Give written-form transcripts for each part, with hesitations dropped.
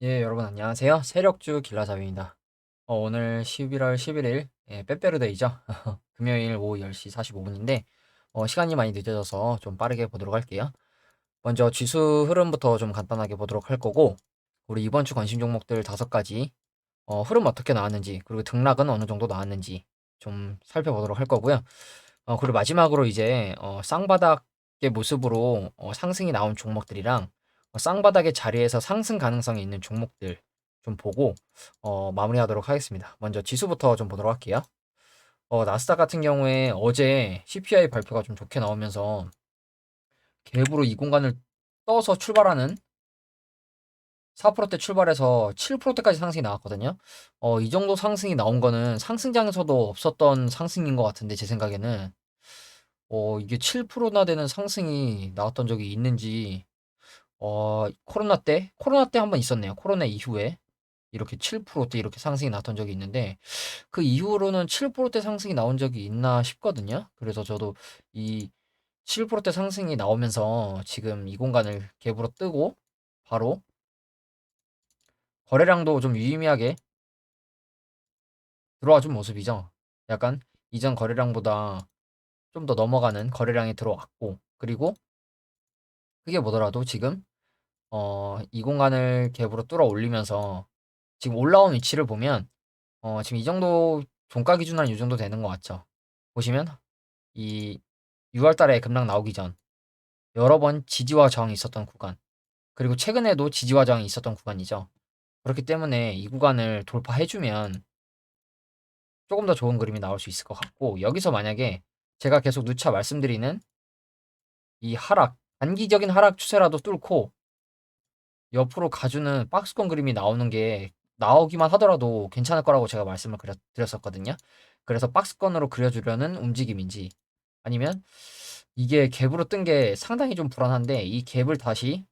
예, 여러분 안녕하세요. 세력주 길라잡입니다. 오늘 11월 11일, 빼빼로데이죠. 금요일 오후 10시 45분인데, 시간이 많이 늦어져서 좀 빠르게 보도록 할게요. 먼저 지수 흐름부터 좀 간단하게 보도록 할 거고, 우리 이번 주 관심 종목들 5가지, 흐름 어떻게 나왔는지, 그리고 등락은 어느 정도 나왔는지 좀 살펴보도록 할 거고요. 그리고 마지막으로 이제, 쌍바닥의 모습으로 상승이 나온 종목들이랑 쌍바닥의 자리에서 상승 가능성이 있는 종목들 좀 보고 마무리하도록 하겠습니다. 먼저 지수부터 좀 보도록 할게요. 나스닥 같은 경우에 어제 CPI 발표가 좀 좋게 나오면서 갭으로 이 공간을 떠서 출발하는 4%대 출발해서 7%대까지 상승이 나왔거든요. 이 정도 상승이 나온 거는 상승장에서도 없었던 상승인 것 같은데 제 생각에는 이게 7%나 되는 상승이 나왔던 적이 있는지 코로나 때 한번 있었네요. 코로나 이후에 이렇게 7%대 이렇게 상승이 나왔던 적이 있는데 그 이후로는 7%대 상승이 나온 적이 있나 싶거든요. 그래서 저도 이 7%대 상승이 나오면서 지금 이 공간을 갭으로 뜨고 바로 거래량도 좀 유의미하게 들어와 준 모습이죠. 약간 이전 거래량보다 좀 더 넘어가는 거래량이 들어왔고, 그리고 그게 뭐더라도 지금 이 공간을 갭으로 뚫어 올리면서 지금 올라온 위치를 보면 지금 이 정도 종가 기준 한 이 정도 되는 것 같죠. 보시면 이 6월 달에 급락 나오기 전 여러 번 지지와 저항이 있었던 구간, 그리고 최근에도 지지와 저항이 있었던 구간이죠. 그렇기 때문에 이 구간을 돌파해주면 조금 더 좋은 그림이 나올 수 있을 것 같고, 여기서 만약에 제가 계속 누차 말씀드리는 이 단기적인 하락 추세라도 뚫고 옆으로 가주는 박스권 그림이 나오는 게 나오기만 하더라도 괜찮을 거라고 제가 말씀을 드렸었거든요. 그래서 박스권으로 그려주려는 움직임인지, 아니면 이게 갭으로 뜬 게 상당히 좀 불안한데 이 갭을 다시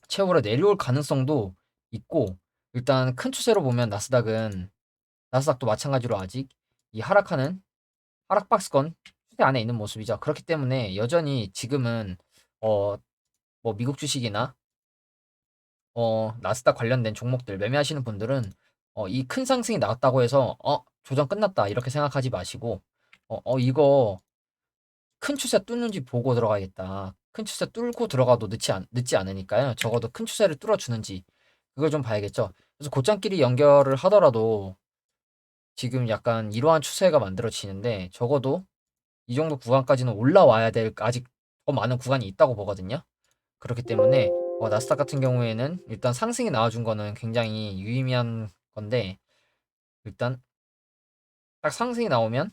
채우러 내려올 가능성도 있고, 일단 큰 추세로 보면 나스닥도 마찬가지로 아직 이 하락 박스권 추세 안에 있는 모습이죠. 그렇기 때문에 여전히 지금은 어 뭐 미국 주식이나 나스닥 관련된 종목들 매매하시는 분들은 이 큰 상승이 나왔다고 해서 조정 끝났다 이렇게 생각하지 마시고 이거 큰 추세 뚫는지 보고 들어가야겠다. 큰 추세 뚫고 들어가도 늦지 않으니까요. 적어도 큰 추세를 뚫어주는지 그걸 좀 봐야겠죠. 그래서 곧장끼리 연결을 하더라도 지금 약간 이러한 추세가 만들어지는데 적어도 이 정도 구간까지는 올라와야 될 아직 더 많은 구간이 있다고 보거든요. 그렇기 때문에 나스닥 같은 경우에는 일단 상승이 나와준 거는 굉장히 유의미한 건데, 일단 딱 상승이 나오면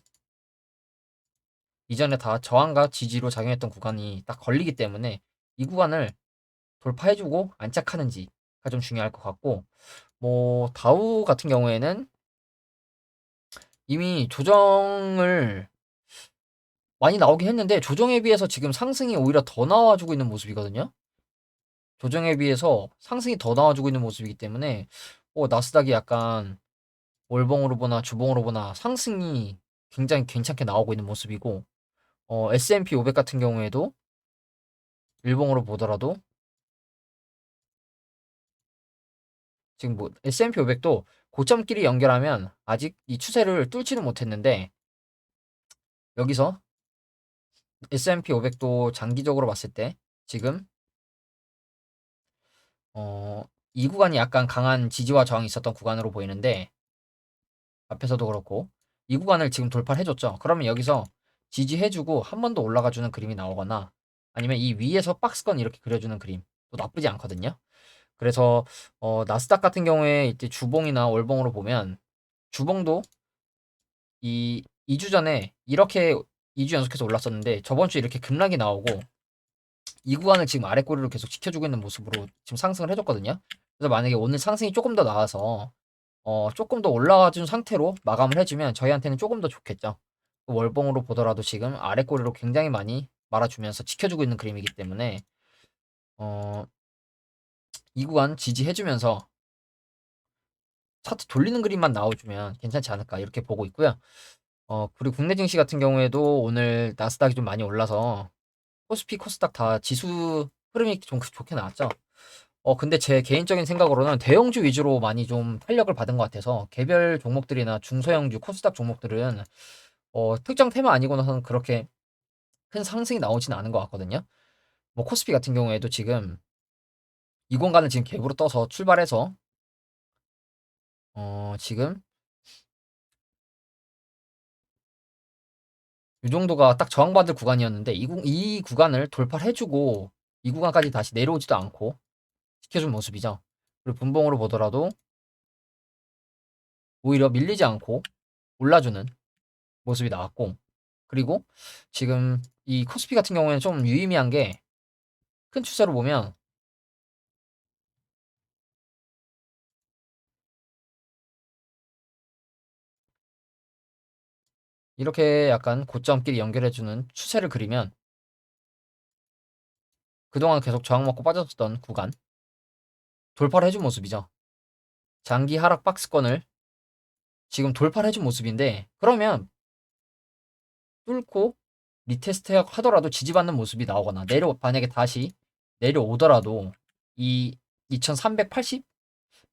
이전에 다 저항과 지지로 작용했던 구간이 딱 걸리기 때문에 이 구간을 돌파해주고 안착하는지가 좀 중요할 것 같고, 뭐 다우 같은 경우에는 이미 조정을 많이 나오긴 했는데 조정에 비해서 지금 상승이 오히려 더 나와주고 있는 모습이거든요. 조정에 비해서 상승이 더 나와주고 있는 모습이기 때문에 나스닥이 약간 월봉으로 보나 주봉으로 보나 상승이 굉장히 괜찮게 나오고 있는 모습이고, S&P 500 같은 경우에도 일봉으로 보더라도 지금 뭐 S&P 500도 고점끼리 연결하면 아직 이 추세를 뚫지는 못했는데, 여기서 S&P 500도 장기적으로 봤을 때 지금 이 구간이 약간 강한 지지와 저항이 있었던 구간으로 보이는데, 앞에서도 그렇고 이 구간을 지금 돌파를 해줬죠. 그러면 여기서 지지해주고 한 번 더 올라가주는 그림이 나오거나, 아니면 이 위에서 박스권 이렇게 그려주는 그림 또 나쁘지 않거든요. 그래서 나스닥 같은 경우에 이제 주봉이나 월봉으로 보면 주봉도 이 2주 전에 이렇게 2주 연속해서 올랐었는데 저번 주에 이렇게 급락이 나오고 이 구간을 지금 아래 꼬리로 계속 지켜주고 있는 모습으로 지금 상승을 해줬거든요. 그래서 만약에 오늘 상승이 조금 더 나와서 조금 더 올라가준 상태로 마감을 해주면 저희한테는 조금 더 좋겠죠. 월봉으로 보더라도 지금 아래 꼬리로 굉장히 많이 말아주면서 지켜주고 있는 그림이기 때문에 어, 이 구간 지지해주면서 차트 돌리는 그림만 나와주면 괜찮지 않을까 이렇게 보고 있고요. 그리고 국내 증시 같은 경우에도 오늘 나스닥이 좀 많이 올라서 코스피, 코스닥 다 지수 흐름이 좀 좋게 나왔죠. 근데 제 개인적인 생각으로는 대형주 위주로 많이 좀 탄력을 받은 것 같아서 개별 종목들이나 중소형주 코스닥 종목들은 특정 테마 아니고는 그렇게 큰 상승이 나오진 않은 것 같거든요. 뭐 코스피 같은 경우에도 지금 이 공간을 지금 갭으로 떠서 출발해서 지금 이 정도가 딱 저항받을 구간이었는데 이 구간을 돌파해주고 이 구간까지 다시 내려오지도 않고 지켜준 모습이죠. 그리고 분봉으로 보더라도 오히려 밀리지 않고 올라주는 모습이 나왔고, 그리고 지금 이 코스피 같은 경우에는 좀 유의미한 게 큰 추세로 보면 이렇게 약간 고점끼리 연결해주는 추세를 그리면 그동안 계속 저항 먹고 빠졌었던 구간 돌파를 해준 모습이죠. 장기 하락 박스권을 지금 돌파를 해준 모습인데, 그러면 뚫고 리테스트 하더라도 지지받는 모습이 나오거나 만약에 다시 내려오더라도 이 2380?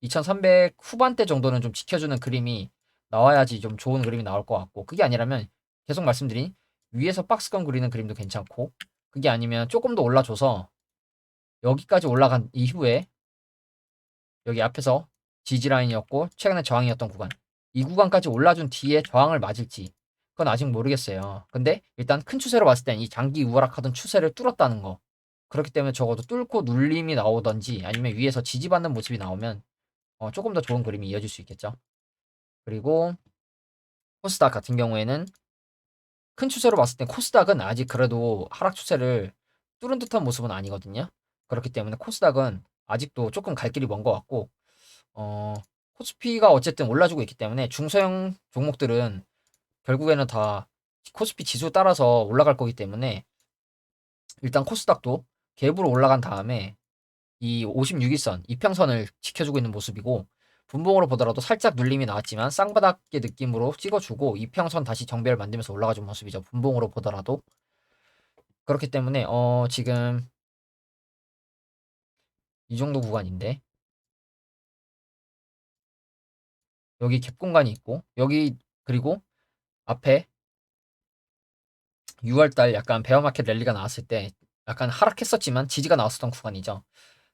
2300 후반대 정도는 좀 지켜주는 그림이 나와야지 좀 좋은 그림이 나올 것 같고, 그게 아니라면 계속 말씀드린 위에서 박스권 그리는 그림도 괜찮고, 그게 아니면 조금 더 올라줘서 여기까지 올라간 이후에 여기 앞에서 지지라인이었고 최근에 저항이었던 구간, 이 구간까지 올라준 뒤에 저항을 맞을지 그건 아직 모르겠어요. 근데 일단 큰 추세로 봤을 땐 이 장기 우하락하던 추세를 뚫었다는 거, 그렇기 때문에 적어도 뚫고 눌림이 나오던지 아니면 위에서 지지받는 모습이 나오면 조금 더 좋은 그림이 이어질 수 있겠죠. 그리고 코스닥 같은 경우에는 큰 추세로 봤을 땐 코스닥은 아직 그래도 하락 추세를 뚫은 듯한 모습은 아니거든요. 그렇기 때문에 코스닥은 아직도 조금 갈 길이 먼 것 같고, 어, 코스피가 어쨌든 올라주고 있기 때문에 중소형 종목들은 결국에는 다 코스피 지수 따라서 올라갈 거기 때문에 일단 코스닥도 갭으로 올라간 다음에 이 56일선 이평선을 지켜주고 있는 모습이고, 분봉으로 보더라도 살짝 눌림이 나왔지만 쌍바닥의 느낌으로 찍어주고 이평선 다시 정배를 만들면서 올라가준 모습이죠. 분봉으로 보더라도. 그렇기 때문에 지금 이 정도 구간인데 여기 갭 공간이 있고 여기, 그리고 앞에 6월달 약간 베어마켓 랠리가 나왔을 때 약간 하락했었지만 지지가 나왔었던 구간이죠.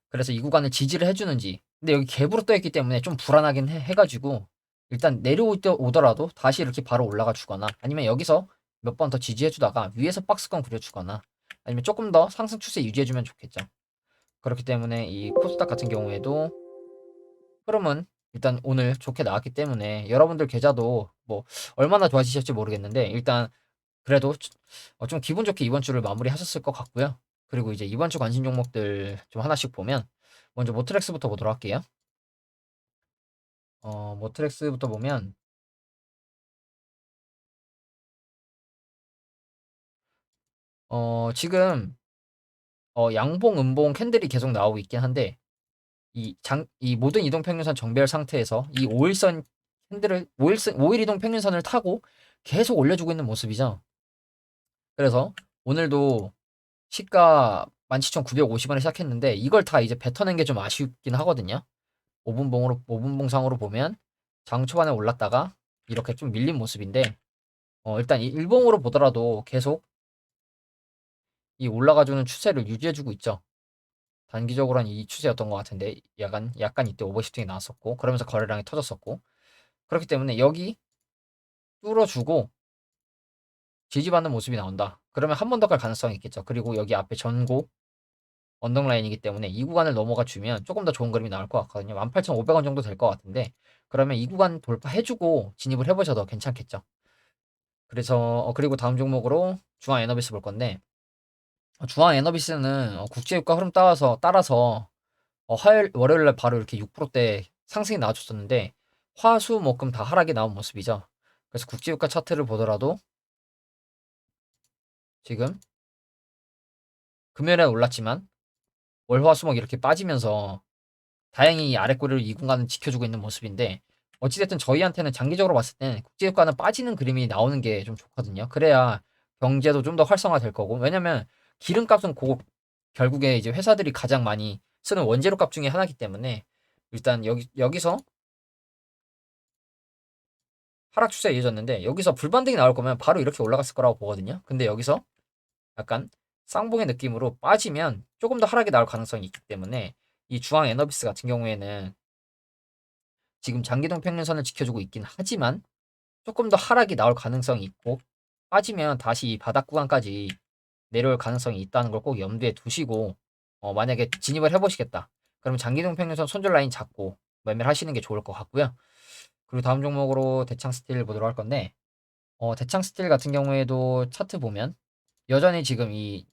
그래서 이 구간을 지지를 해주는지, 근데 여기 갭으로 떠있기 때문에 좀 불안하긴 해가지고 일단 내려오더라도 다시 이렇게 바로 올라가 주거나 아니면 여기서 몇 번 더 지지해주다가 위에서 박스권 그려주거나 아니면 조금 더 상승 추세 유지해주면 좋겠죠. 그렇기 때문에 이 코스닥 같은 경우에도 흐름은 일단 오늘 좋게 나왔기 때문에 여러분들 계좌도 뭐 얼마나 좋아지실지 모르겠는데 일단 그래도 좀 기분 좋게 이번 주를 마무리하셨을 것 같고요. 그리고 이제 이번 주 관심 종목들 좀 하나씩 보면 먼저 모트렉스부터 보도록 할게요. 모트렉스부터 보면 지금 양봉, 음봉 캔들이 계속 나오고 있긴 한데 이 모든 이동 평균선 정배열 상태에서 이 5일선 캔들을 5일 이동 평균선을 타고 계속 올려주고 있는 모습이죠. 그래서 오늘도 시가 17,950원에 시작했는데 이걸 다 이제 뱉어낸 게 좀 아쉽긴 하거든요. 5분봉상으로 보면 장 초반에 올랐다가 이렇게 좀 밀린 모습인데 일단 이 일봉으로 보더라도 계속 이 올라가주는 추세를 유지해주고 있죠. 단기적으로는 이 추세였던 것 같은데 약간 이때 오버시팅이 나왔었고 그러면서 거래량이 터졌었고, 그렇기 때문에 여기 뚫어주고 지지받는 모습이 나온다. 그러면 한 번 더 갈 가능성이 있겠죠. 그리고 여기 앞에 전고 언덕라인이기 때문에 이 구간을 넘어가 주면 조금 더 좋은 그림이 나올 것 같거든요. 18,500원 정도 될 것 같은데 그러면 이 구간 돌파해주고 진입을 해보셔도 괜찮겠죠. 그래서 그리고 다음 종목으로 중앙 에너비스 볼 건데, 중앙 에너비스는 국제유가 흐름 따라서 월요일날 바로 이렇게 6%대 상승이 나와줬었는데 화수목금 다 하락이 나온 모습이죠. 그래서 국제유가 차트를 보더라도 지금 금요일에 올랐지만 월화수목 이렇게 빠지면서 다행히 아래 꼬리를 이 공간은 지켜주고 있는 모습인데, 어찌됐든 저희한테는 장기적으로 봤을 땐 국제유가는 빠지는 그림이 나오는 게 좀 좋거든요. 그래야 경제도 좀 더 활성화 될 거고, 왜냐면 기름값은 결국에 이제 회사들이 가장 많이 쓰는 원재료 값 중에 하나이기 때문에 일단 여기서 하락 추세 이어졌는데 여기서 불반등이 나올 거면 바로 이렇게 올라갔을 거라고 보거든요. 근데 여기서 약간 쌍봉의 느낌으로 빠지면 조금 더 하락이 나올 가능성이 있기 때문에 이 주황 에너비스 같은 경우에는 지금 장기동 평균선을 지켜주고 있긴 하지만 조금 더 하락이 나올 가능성이 있고 빠지면 다시 이 바닥 구간까지 내려올 가능성이 있다는 걸 꼭 염두에 두시고 만약에 진입을 해보시겠다. 그러면 장기동 평균선 손절 라인 잡고 매매를 하시는 게 좋을 것 같고요. 그리고 다음 종목으로 대창 스틸 보도록 할 건데 대창 스틸 같은 경우에도 차트 보면 여전히 지금 이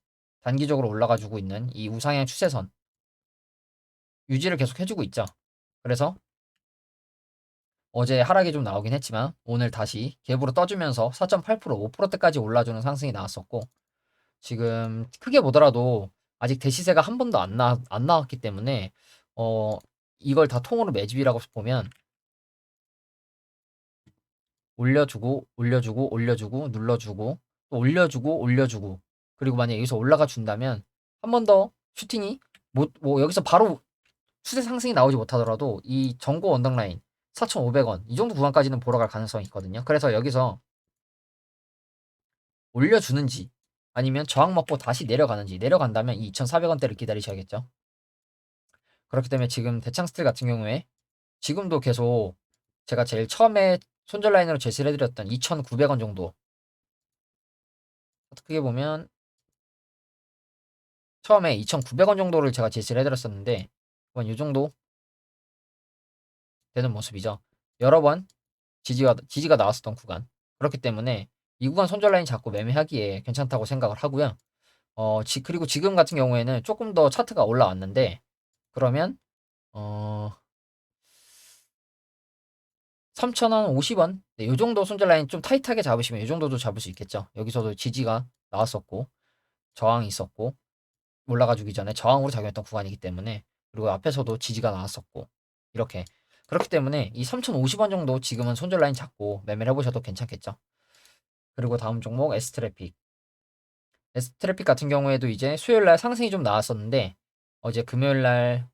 단기적으로 올라가지고 있는 이 우상향 추세선 유지를 계속 해주고 있죠. 그래서 어제 하락이 좀 나오긴 했지만 오늘 다시 갭으로 떠주면서 4.8% 5%대까지 올라주는 상승이 나왔었고 지금 크게 보더라도 아직 대시세가 한 번도 안 나왔기 때문에 어 이걸 다 통으로 매집이라고 보면 올려주고 올려주고 올려주고 눌러주고 또 올려주고 올려주고 그리고 만약에 여기서 올라가 준다면 한 번 더 슈팅이 뭐 여기서 바로 추세 상승이 나오지 못하더라도 이 전고 언덕 라인 4,500원 이 정도 구간까지는 보러 갈 가능성이 있거든요. 그래서 여기서 올려주는지 아니면 저항 먹고 다시 내려가는지 내려간다면 이 2,400원대를 기다리셔야겠죠. 그렇기 때문에 지금 대창 스틸 같은 경우에 지금도 계속 제가 제일 처음에 손절 라인으로 제시를 해드렸던 2,900원 정도 어떻게 보면 처음에 2,900원 정도를 제가 제시를 해드렸었는데 이 정도 되는 모습이죠. 여러 번 지지가 나왔었던 구간. 그렇기 때문에 이 구간 손절 라인 잡고 매매하기에 괜찮다고 생각을 하고요. 그리고 지금 같은 경우에는 조금 더 차트가 올라왔는데 그러면 3,050원 네, 요 정도 손절 라인 좀 타이트하게 잡으시면 이 정도도 잡을 수 있겠죠. 여기서도 지지가 나왔었고 저항이 있었고 올라가 주기 전에 저항으로 작용했던 구간이기 때문에 그리고 앞에서도 지지가 나왔었고 이렇게 그렇기 때문에 이 3,050원 정도 지금은 손절 라인 잡고 매매를 해보셔도 괜찮겠죠. 그리고 다음 종목 S트래픽. S트래픽 같은 경우에도 이제 수요일 날 상승이 좀 나왔었는데 어제 금요일 날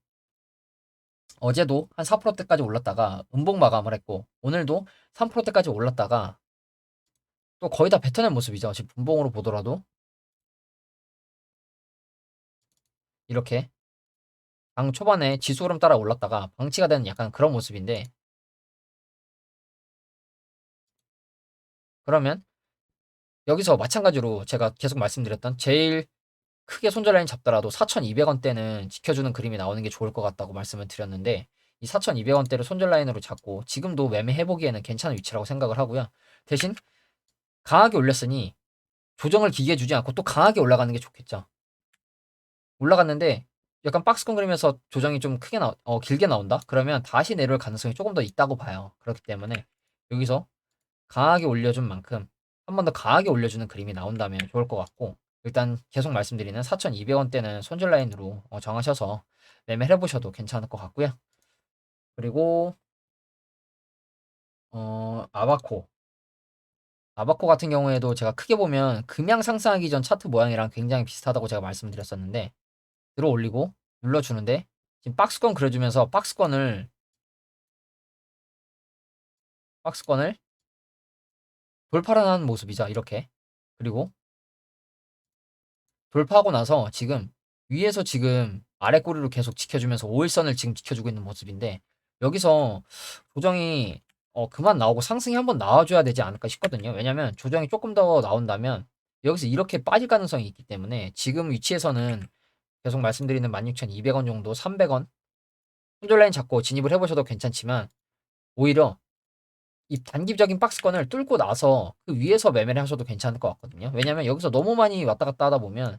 어제도 한 4%대까지 올랐다가 음봉 마감을 했고 오늘도 3%대까지 올랐다가 또 거의 다 뱉어낸 모습이죠. 지금 분봉으로 보더라도 이렇게 장 초반에 지수 흐름 따라 올랐다가 방치가 되는 약간 그런 모습인데 그러면 여기서 마찬가지로 제가 계속 말씀드렸던 제일 크게 손절 라인 잡더라도 4,200원대는 지켜주는 그림이 나오는 게 좋을 것 같다고 말씀을 드렸는데 이 4,200원대를 손절 라인으로 잡고 지금도 매매해보기에는 괜찮은 위치라고 생각을 하고요. 대신 강하게 올렸으니 조정을 기게 주지 않고 또 강하게 올라가는 게 좋겠죠. 올라갔는데 약간 박스권 그리면서 조정이 좀 길게 나온다? 그러면 다시 내려올 가능성이 조금 더 있다고 봐요. 그렇기 때문에 여기서 강하게 올려준 만큼 한 번 더 강하게 올려주는 그림이 나온다면 좋을 것 같고 일단 계속 말씀드리는 4,200원대는 손절 라인으로 정하셔서 매매를 해보셔도 괜찮을 것 같고요. 그리고 아바코 같은 경우에도 제가 크게 보면 금양 상승하기 전 차트 모양이랑 굉장히 비슷하다고 제가 말씀드렸었는데 들어 올리고 눌러주는데 지금 박스권 그려주면서 박스권을 돌파를 하는 모습이죠. 이렇게. 그리고 돌파하고 나서 위에서 지금 아래 꼬리로 계속 지켜주면서 5일선을 지금 지켜주고 있는 모습인데 여기서 조정이 그만 나오고 상승이 한번 나와줘야 되지 않을까 싶거든요. 왜냐면 조정이 조금 더 나온다면 여기서 이렇게 빠질 가능성이 있기 때문에 지금 위치에서는 계속 말씀드리는 16,200원 정도 300원 손절라인 잡고 진입을 해보셔도 괜찮지만 오히려 이 단기적인 박스권을 뚫고 나서 그 위에서 매매를 하셔도 괜찮을 것 같거든요. 왜냐면 여기서 너무 많이 왔다 갔다 하다 보면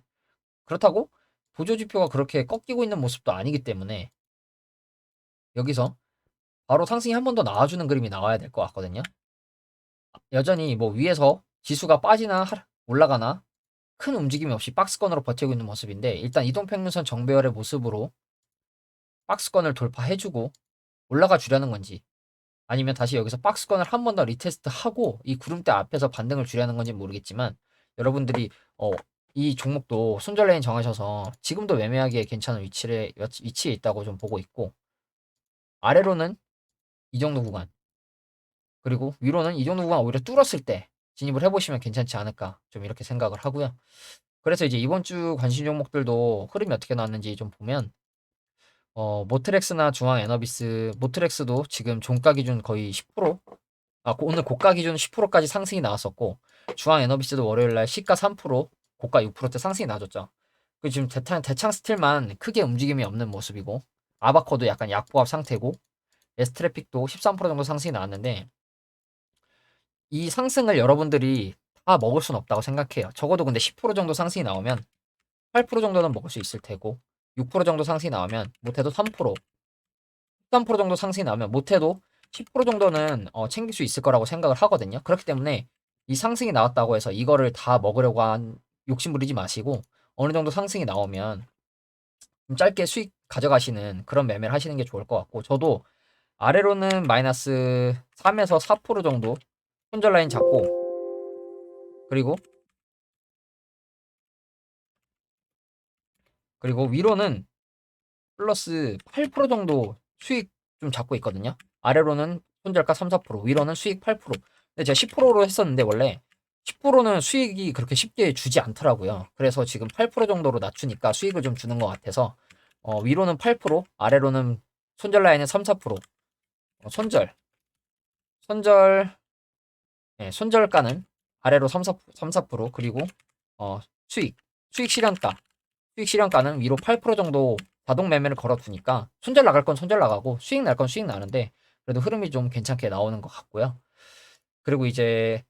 그렇다고 보조지표가 그렇게 꺾이고 있는 모습도 아니기 때문에 여기서 바로 상승이 한 번 더 나와주는 그림이 나와야 될 것 같거든요. 여전히 뭐 위에서 지수가 빠지나 올라가나 큰 움직임이 없이 박스권으로 버티고 있는 모습인데 일단 이동평균선 정배열의 모습으로 박스권을 돌파해주고 올라가 주려는 건지 아니면 다시 여기서 박스권을 한 번 더 리테스트 하고 이 구름대 앞에서 반등을 주려는 건지 모르겠지만 여러분들이 이 종목도 손절 라인 정하셔서 지금도 매매하기에 괜찮은 위치에 있다고 좀 보고 있고, 아래로는 이 정도 구간, 그리고 위로는 이 정도 구간 오히려 뚫었을 때 진입을 해보시면 괜찮지 않을까 좀 이렇게 생각을 하고요. 그래서 이제 이번 주 관심 종목들도 흐름이 어떻게 나왔는지 좀 보면, 모트렉스나 중앙 에너비스, 모트렉스도 지금 종가 기준 거의 10%, 오늘 고가 기준 10%까지 상승이 나왔었고, 중앙 에너비스도 월요일 날 시가 3%, 고가 6%대 상승이 나왔죠. 그 지금 대창 스틸만 크게 움직임이 없는 모습이고, 아바코도 약간 약보합 상태고, 에스트래픽도 13% 정도 상승이 나왔는데, 이 상승을 여러분들이 다 먹을 수는 없다고 생각해요. 적어도 근데 10% 정도 상승이 나오면 8% 정도는 먹을 수 있을 테고, 6% 정도 상승이 나오면 못해도 3%, 13% 정도 상승이 나오면 못해도 10% 정도는 챙길 수 있을 거라고 생각을 하거든요. 그렇기 때문에 이 상승이 나왔다고 해서 이거를 다 먹으려고 욕심 부리지 마시고, 어느 정도 상승이 나오면 좀 짧게 수익 가져가시는 그런 매매를 하시는 게 좋을 것 같고, 저도 아래로는 마이너스 3에서 4% 정도 손절 라인 잡고, 그리고 위로는 플러스 8% 정도 수익 좀 잡고 있거든요. 아래로는 손절가 3, 4%, 위로는 수익 8%. 근데 제가 10%로 했었는데 원래 10%는 수익이 그렇게 쉽게 주지 않더라고요. 그래서 지금 8% 정도로 낮추니까 수익을 좀 주는 것 같아서, 위로는 8%, 아래로는 손절 라인은 3, 4%. 손절, 예, 손절가는 아래로 3, 4%, 그리고 어, 수익, 수익 실현가, 수익 실현가는 위로 8% 정도 자동 매매를 걸어두니까 손절 나갈 건 손절 나가고 수익 날 건 수익 나는데, 그래도 흐름이 좀 괜찮게 나오는 것 같고요. 그리고 이제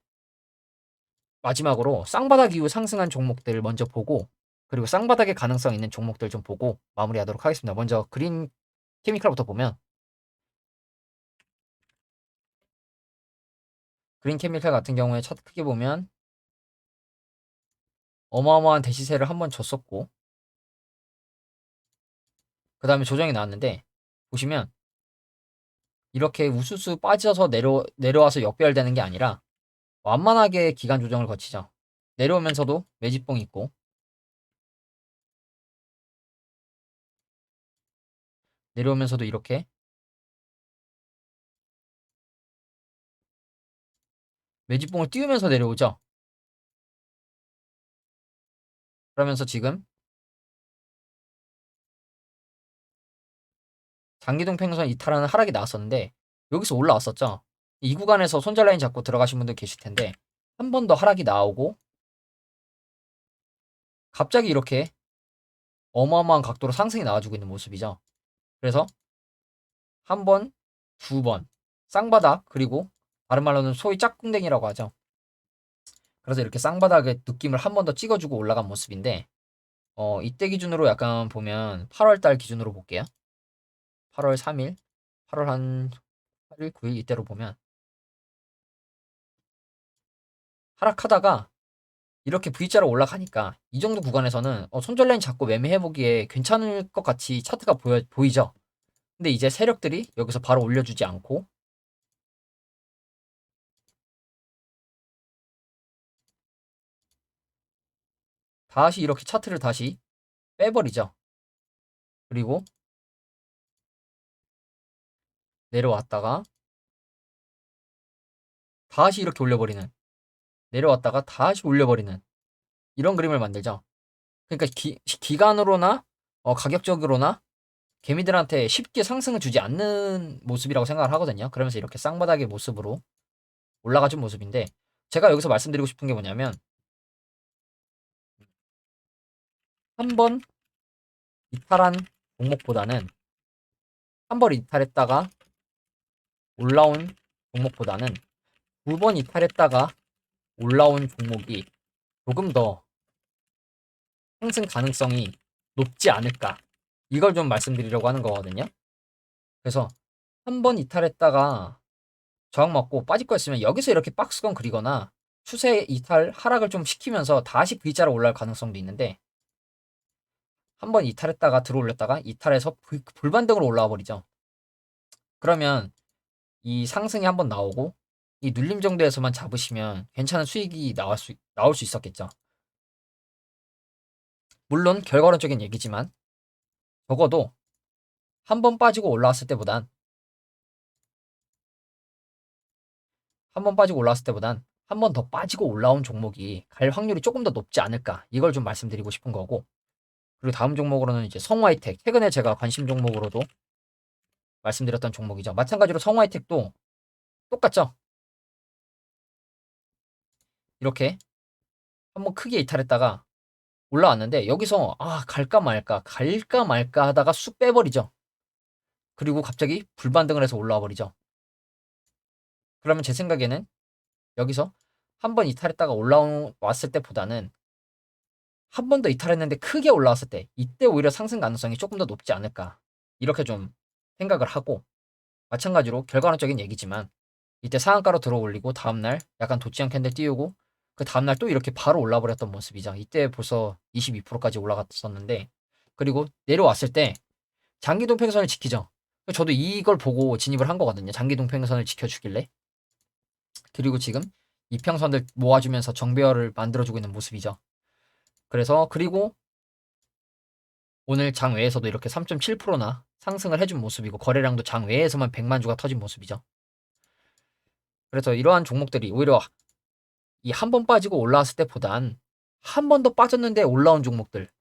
마지막으로 쌍바닥 이후 상승한 종목들 먼저 보고, 그리고 쌍바닥의 가능성 있는 종목들 좀 보고 마무리하도록 하겠습니다. 먼저 그린 케미칼부터 보면, 그린 케미칼 같은 경우에 차트 크게 보면 어마어마한 대시세를 한번 줬었고, 그 다음에 조정이 나왔는데, 보시면 이렇게 우수수 빠져서 내려와서 역배열되는 게 아니라 완만하게 기간 조정을 거치죠. 내려오면서도 매집봉 있고, 내려오면서도 이렇게 매집봉을 띄우면서 내려오죠. 그러면서 지금 장기동 평선 이탈하는 하락이 나왔었는데, 여기서 올라왔었죠. 이 구간에서 손절 라인 잡고 들어가신 분들 계실 텐데, 한 번 더 하락이 나오고 갑자기 이렇게 어마어마한 각도로 상승이 나와주고 있는 모습이죠. 그래서 한 번, 두 번, 쌍바닥, 그리고 다른 말로는 소위 짝꿍댕이라고 하죠. 그래서 이렇게 쌍바닥의 느낌을 한 번 더 찍어주고 올라간 모습인데, 이때 기준으로 약간 보면 8월 달 기준으로 볼게요. 8월 3일, 8월 한 8일, 9일 이때로 보면 하락하다가 이렇게 V자로 올라가니까 이 정도 구간에서는 손절 라인 잡고 매매해보기에 괜찮을 것 같이 차트가 보이죠. 근데 이제 세력들이 여기서 바로 올려주지 않고 다시 이렇게 차트를 다시 빼버리죠. 그리고 내려왔다가 다시 이렇게 올려버리는, 내려왔다가 다시 올려버리는 이런 그림을 만들죠. 그러니까 기간으로나 가격적으로나 개미들한테 쉽게 상승을 주지 않는 모습이라고 생각을 하거든요. 그러면서 이렇게 쌍바닥의 모습으로 올라가준 모습인데, 제가 여기서 말씀드리고 싶은 게 뭐냐면, 한 번 이탈한 종목보다는, 한 번 이탈했다가 올라온 종목보다는 두 번 이탈했다가 올라온 종목이 조금 더 상승 가능성이 높지 않을까. 이걸 좀 말씀드리려고 하는 거거든요. 그래서 한 번 이탈했다가 저항 맞고 빠질 거였으면 여기서 이렇게 박스권 그리거나 추세 이탈 하락을 좀 시키면서 다시 V자로 올라갈 가능성도 있는데, 한 번 이탈했다가 들어올렸다가 이탈해서 불반등으로 올라와 버리죠. 그러면 이 상승이 한번 나오고 이 눌림 정도에서만 잡으시면 괜찮은 수익이 나올 수 있었겠죠. 물론 결과론적인 얘기지만 적어도 한 번 빠지고 올라왔을 때보단 한 번 더 빠지고 올라온 종목이 갈 확률이 조금 더 높지 않을까, 이걸 좀 말씀드리고 싶은 거고. 그리고 다음 종목으로는 이제 성화이텍, 최근에 제가 관심 종목으로도 말씀드렸던 종목이죠. 마찬가지로 성화이텍도 똑같죠. 이렇게 한번 크게 이탈했다가 올라왔는데 여기서 갈까 말까 하다가 쑥 빼버리죠. 그리고 갑자기 불반등을 해서 올라와 버리죠. 그러면 제 생각에는 여기서 한번 이탈했다가 올라왔을 때보다는 한 번 더 이탈했는데 크게 올라왔을 때, 이때 오히려 상승 가능성이 조금 더 높지 않을까, 이렇게 좀 생각을 하고. 마찬가지로 결과론적인 얘기지만 이때 상한가로 들어 올리고 다음날 약간 돋지 않게 캔들 띄우고 그 다음날 또 이렇게 바로 올라 버렸던 모습이죠. 이때 벌써 22%까지 올라갔었는데, 그리고 내려왔을 때 장기 동평선을 지키죠. 저도 이걸 보고 진입을 한 거거든요. 장기 동평선을 지켜주길래. 그리고 지금 이평선들 모아주면서 정배열을 만들어주고 있는 모습이죠. 그리고 오늘 장외에서도 이렇게 3.7%나 상승을 해준 모습이고, 거래량도 장외에서만 100만 주가 터진 모습이죠. 그래서 이러한 종목들이 오히려 이 한 번 빠지고 올라왔을 때보단 한 번 더 빠졌는데 올라온 종목들,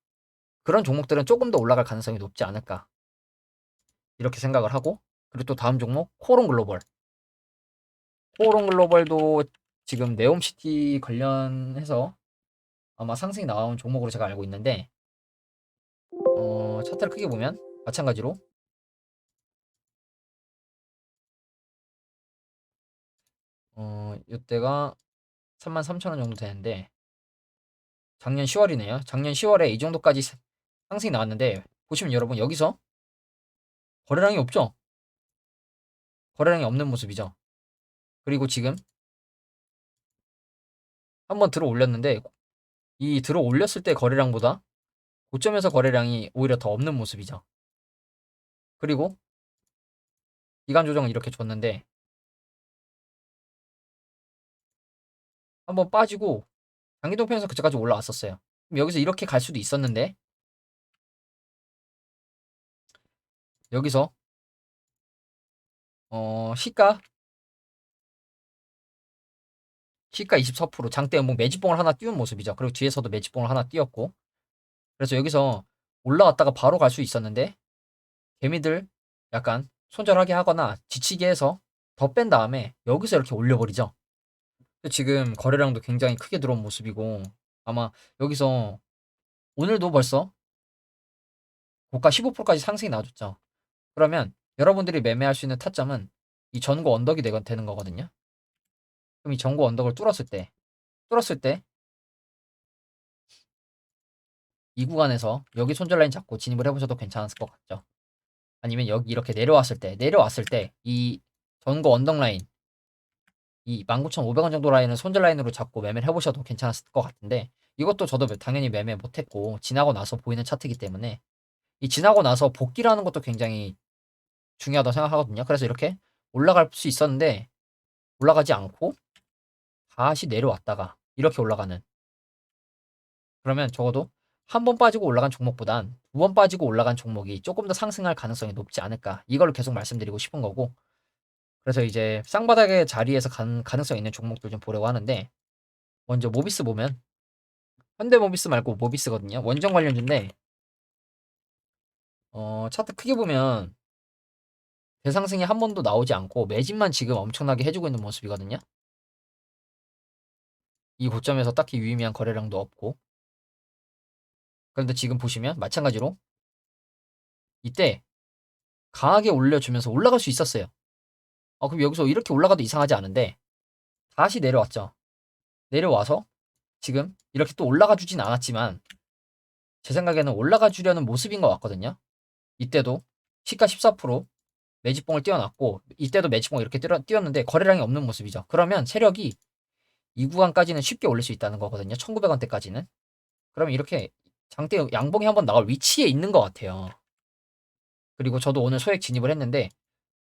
그런 종목들은 조금 더 올라갈 가능성이 높지 않을까, 이렇게 생각을 하고. 그리고 또 다음 종목 코오롱글로벌. 코오롱글로벌도 지금 네옴시티 관련해서 아마 상승이 나온 종목으로 제가 알고 있는데, 차트를 크게 보면 마찬가지로 이때가 33,000원 정도 되는데 작년 10월이네요. 작년 10월에 이 정도까지 상승이 나왔는데, 보시면 여러분 여기서 거래량이 없죠. 거래량이 없는 모습이죠. 그리고 지금 한번 들어 올렸는데 이 들어 올렸을 때 거래량보다 고점에서 거래량이 오히려 더 없는 모습이죠. 그리고 기간 조정을 이렇게 줬는데 한번 빠지고 장기동평에서 그때까지 올라왔었어요. 그럼 여기서 이렇게 갈 수도 있었는데 여기서 시가 24% 장대 뭐 매집봉을 하나 띄운 모습이죠. 그리고 뒤에서도 매집봉을 하나 띄웠고, 그래서 여기서 올라왔다가 바로 갈 수 있었는데 개미들 약간 손절하게 하거나 지치게 해서 더 뺀 다음에 여기서 이렇게 올려버리죠. 지금 거래량도 굉장히 크게 들어온 모습이고, 아마 여기서 오늘도 벌써 고가 15%까지 상승이 나와줬죠. 그러면 여러분들이 매매할 수 있는 타점은 이 전고 언덕이 되는 거거든요. 그럼 이 전고 언덕을 뚫었을 때 이 구간에서 여기 손절 라인 잡고 진입을 해보셔도 괜찮았을 것 같죠. 아니면 여기 이렇게 내려왔을 때 이 전고 언덕 라인, 이 19,500원 정도 라인을 손절 라인으로 잡고 매매를 해보셔도 괜찮았을 것 같은데, 이것도 저도 당연히 매매 못했고 지나고 나서 보이는 차트이기 때문에 이 지나고 나서 복귀라는 것도 굉장히 중요하다고 생각하거든요. 그래서 이렇게 올라갈 수 있었는데 올라가지 않고 다시 내려왔다가 이렇게 올라가는, 그러면 적어도 한 번 빠지고 올라간 종목보단 두 번 빠지고 올라간 종목이 조금 더 상승할 가능성이 높지 않을까, 이걸 계속 말씀드리고 싶은 거고. 그래서 이제 쌍바닥의 자리에서 가능성 있는 종목들 좀 보려고 하는데, 먼저 모비스 보면 현대모비스 말고 모비스거든요. 원전 관련주인데 차트 크게 보면 대상승이 한 번도 나오지 않고 매집만 지금 엄청나게 해주고 있는 모습이거든요. 이 고점에서 딱히 유의미한 거래량도 없고. 그런데 지금 보시면 마찬가지로 이때 강하게 올려주면서 올라갈 수 있었어요. 그럼 여기서 이렇게 올라가도 이상하지 않은데 다시 내려왔죠. 내려와서 지금 이렇게 또 올라가 주진 않았지만 제 생각에는 올라가 주려는 모습인 것 같거든요. 이때도 시가 14% 매집봉을 띄워놨고, 이때도 매집봉을 이렇게 띄웠는데 거래량이 없는 모습이죠. 그러면 세력이 이 구간까지는 쉽게 올릴 수 있다는 거거든요. 1900원대까지는. 그러면 이렇게 장대 양봉이 한번 나올 위치에 있는 것 같아요. 그리고 저도 오늘 소액 진입을 했는데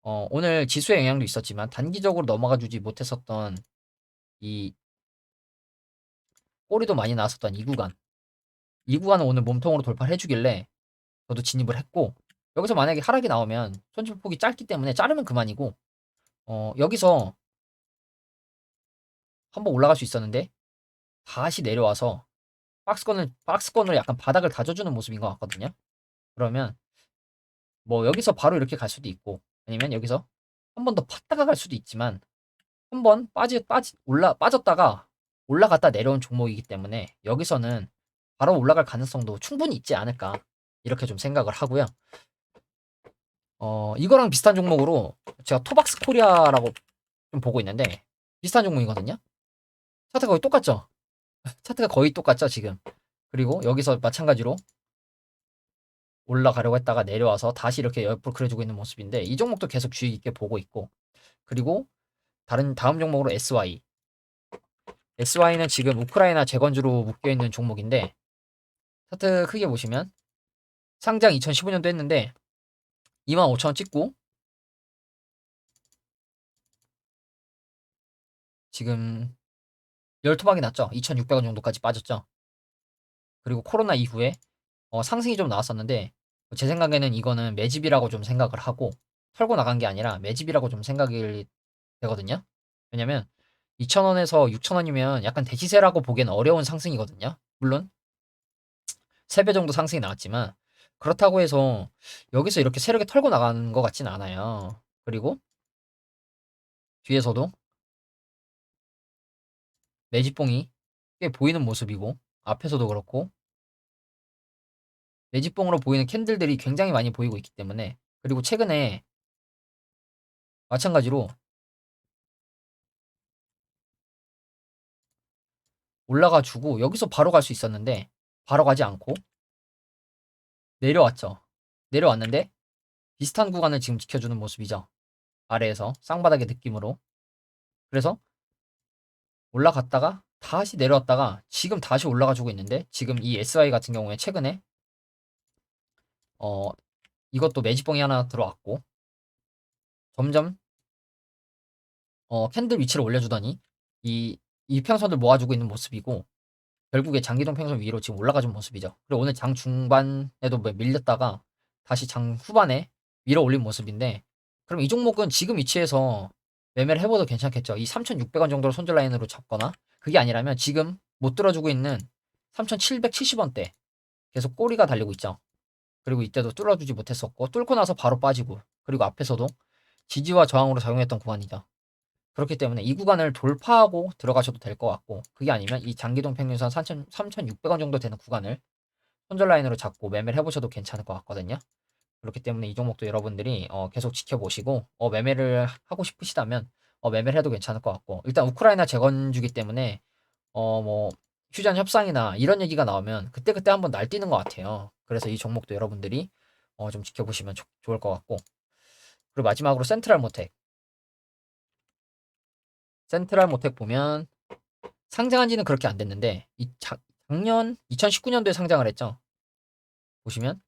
오늘 지수의 영향도 있었지만 단기적으로 넘어가 주지 못했었던 이 꼬리도 많이 나왔었던 이 구간, 이 구간은 오늘 몸통으로 돌파를 해주길래 저도 진입을 했고, 여기서 만약에 하락이 나오면 손실폭이 짧기 때문에 자르면 그만이고, 여기서 한번 올라갈 수 있었는데 다시 내려와서 박스권을 약간 바닥을 다져주는 모습인 것 같거든요. 그러면 뭐 여기서 바로 이렇게 갈 수도 있고, 아니면 여기서 한 번 더 팠다가 갈 수도 있지만, 한 번 빠졌다가 올라갔다 내려온 종목이기 때문에 여기서는 바로 올라갈 가능성도 충분히 있지 않을까, 이렇게 좀 생각을 하고요. 이거랑 비슷한 종목으로 제가 토박스 코리아라고 좀 보고 있는데, 비슷한 종목이거든요. 차트가 거의 똑같죠? 차트가 거의 똑같죠, 지금. 그리고 여기서 마찬가지로 올라가려고 했다가 내려와서 다시 이렇게 옆으로 그려주고 있는 모습인데, 이 종목도 계속 주의 깊게 보고 있고, 그리고 다음 종목으로 SY. SY는 지금 우크라이나 재건주로 묶여 있는 종목인데, 차트 크게 보시면 상장 2015년도 했는데 25,000원 찍고 지금 열토막이 났죠. 2,600원 정도까지 빠졌죠. 그리고 코로나 이후에 상승이 좀 나왔었는데, 제 생각에는 이거는 매집이라고 좀 생각을 하고, 털고 나간 게 아니라 매집이라고 좀 생각이 되거든요. 왜냐면 2,000원에서 6,000원이면 약간 대시세라고 보기엔 어려운 상승이거든요. 물론 3배 정도 상승이 나왔지만, 그렇다고 해서 여기서 이렇게 세력이 털고 나가는 것 같진 않아요. 그리고 뒤에서도 매집봉이 꽤 보이는 모습이고, 앞에서도 그렇고 매집봉으로 보이는 캔들들이 굉장히 많이 보이고 있기 때문에, 그리고 최근에 마찬가지로 올라가 주고 여기서 바로 갈 수 있었는데 바로 가지 않고 내려왔죠. 내려왔는데 비슷한 구간을 지금 지켜주는 모습이죠. 아래에서 쌍바닥의 느낌으로. 그래서 올라갔다가 다시 내려왔다가 지금 다시 올라가 주고 있는데, 지금 이 SI 같은 경우에 최근에 어 이것도 매집봉이 하나 들어왔고, 점점 캔들 위치를 올려주더니 이 이평선을 모아주고 있는 모습이고, 결국에 장기동 평선 위로 지금 올라가 준 모습이죠. 그리고 오늘 장 중반에도 뭐 밀렸다가 다시 장 후반에 밀어 올린 모습인데, 그럼 이 종목은 지금 위치에서 매매를 해봐도 괜찮겠죠. 이 3,600원 정도로 손절 라인으로 잡거나, 그게 아니라면 지금 못 들어주고 있는 3,770원대 계속 꼬리가 달리고 있죠. 그리고 이때도 뚫어주지 못했었고, 뚫고 나서 바로 빠지고, 그리고 앞에서도 지지와 저항으로 작용했던 구간이죠. 그렇기 때문에 이 구간을 돌파하고 들어가셔도 될 것 같고, 그게 아니면 이 장기동 평균선 3,600원 정도 되는 구간을 손절 라인으로 잡고 매매를 해보셔도 괜찮을 것 같거든요. 그렇기 때문에 이 종목도 여러분들이 계속 지켜보시고, 매매를 하고 싶으시다면 매매를 해도 괜찮을 것 같고, 일단 우크라이나 재건주기 때문에 뭐 휴전 협상이나 이런 얘기가 나오면 그때그때 한번 날뛰는 것 같아요. 그래서 이 종목도 여러분들이 좀 지켜보시면 좋을 것 같고, 그리고 마지막으로 센트랄모텍 보면 상장한 지는 그렇게 안 됐는데, 작년 2019년도에 상장을 했죠. 보시면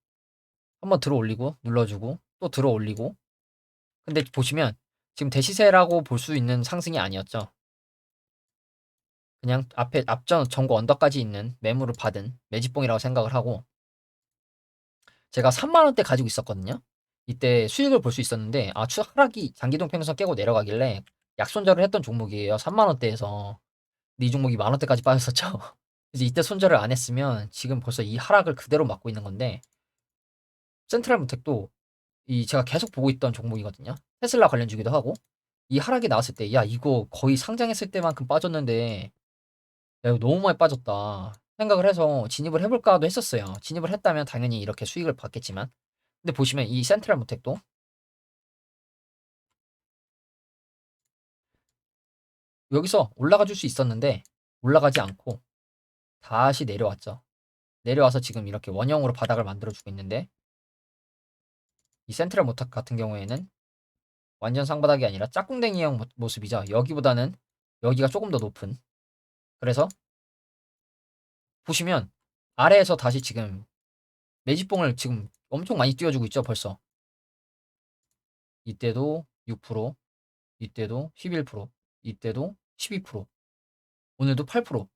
한번 들어 올리고 눌러주고 또 들어 올리고, 근데 보시면 지금 대시세라고 볼 수 있는 상승이 아니었죠. 그냥 앞에 앞전 전고 언더까지 있는 매물을 받은 매집봉이라고 생각을 하고, 제가 3만 원대 가지고 있었거든요. 이때 수익을 볼 수 있었는데, 하락이 장기동 평선 깨고 내려가길래 약손절을 했던 종목이에요. 3만 원대에서. 근데 이 종목이 만 원대까지 빠졌었죠. 그래서 이때 손절을 안 했으면 지금 벌써 이 하락을 그대로 맞고 있는 건데, 센트럴모텍도 이 제가 계속 보고 있던 종목이거든요. 테슬라 관련주기도 하고, 이 하락이 나왔을 때, 야, 이거 거의 상장했을 때만큼 빠졌는데, 야, 이거 너무 많이 빠졌다 생각을 해서 진입을 해볼까도 했었어요. 진입을 했다면 당연히 이렇게 수익을 받겠지만, 근데 보시면 이 센트럴모텍도 여기서 올라가 줄 수 있었는데 올라가지 않고 다시 내려왔죠. 내려와서 지금 이렇게 원형으로 바닥을 만들어주고 있는데, 이 센트럴모텍 같은 경우에는 완전 상바닥이 아니라 짝꿍댕이형 모습이죠. 여기보다는 여기가 조금 더 높은. 그래서 보시면 아래에서 다시 지금 매집봉을 지금 엄청 많이 띄워주고 있죠. 벌써 이때도 6%, 이때도 11%, 이때도 12%, 오늘도 8%.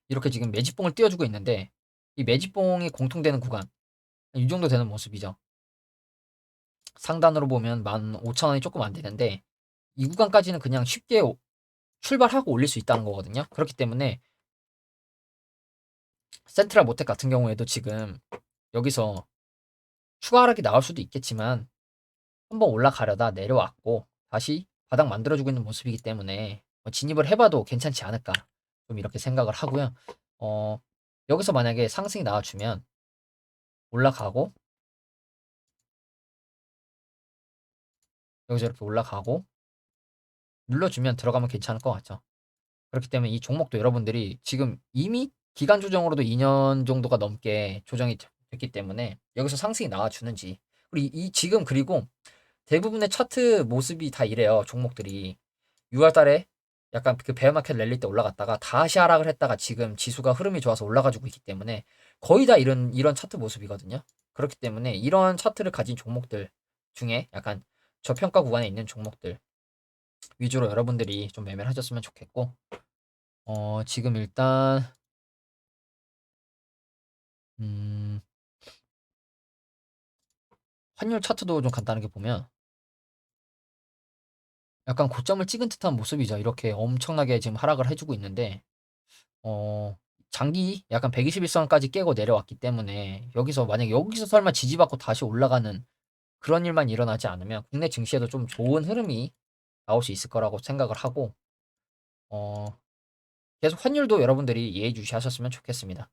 이렇게 지금 매집봉을 띄워주고 있는데 이 매집봉이 공통되는 구간 이 정도 되는 모습이죠. 상단으로 보면 15,000원이 조금 안 되는데 이 구간까지는 그냥 쉽게 출발하고 올릴 수 있다는 거거든요. 그렇기 때문에 센트럴 모텍 같은 경우에도 지금 여기서 추가 하락이 나올 수도 있겠지만 한번 올라가려다 내려왔고 다시 바닥 만들어주고 있는 모습이기 때문에 진입을 해봐도 괜찮지 않을까 좀 이렇게 생각을 하고요. 어, 여기서 만약에 상승이 나와주면 올라가고 여기서 이렇게 올라가고 눌러주면 들어가면 괜찮을 것 같죠. 그렇기 때문에 이 종목도 여러분들이 지금 이미 기간 조정으로도 2년 정도가 넘게 조정이 됐기 때문에 여기서 상승이 나와주는지 그리고 지금 그리고 대부분의 차트 모습이 다 이래요. 종목들이 6월 달에 약간 그 베어마켓 랠리 때 올라갔다가 다시 하락을 했다가 지금 지수가 흐름이 좋아서 올라가지고 있기 때문에 거의 다 이런 차트 모습이거든요. 그렇기 때문에 이런 차트를 가진 종목들 중에 약간 저평가 구간에 있는 종목들 위주로 여러분들이 좀 매매를 하셨으면 좋겠고 지금 일단 음, 환율 차트도 좀 간단하게 보면 약간 고점을 찍은 듯한 모습이죠. 이렇게 엄청나게 지금 하락을 해주고 있는데 어, 장기 약간 121선까지 깨고 내려왔기 때문에 여기서 만약 여기서 설마 지지받고 다시 올라가는 그런 일만 일어나지 않으면 국내 증시에도 좀 좋은 흐름이 나올 수 있을 거라고 생각을 하고 어, 계속 환율도 여러분들이 예의주시 하셨으면 좋겠습니다.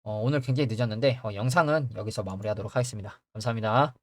오늘 굉장히 늦었는데 영상은 여기서 마무리하도록 하겠습니다. 감사합니다.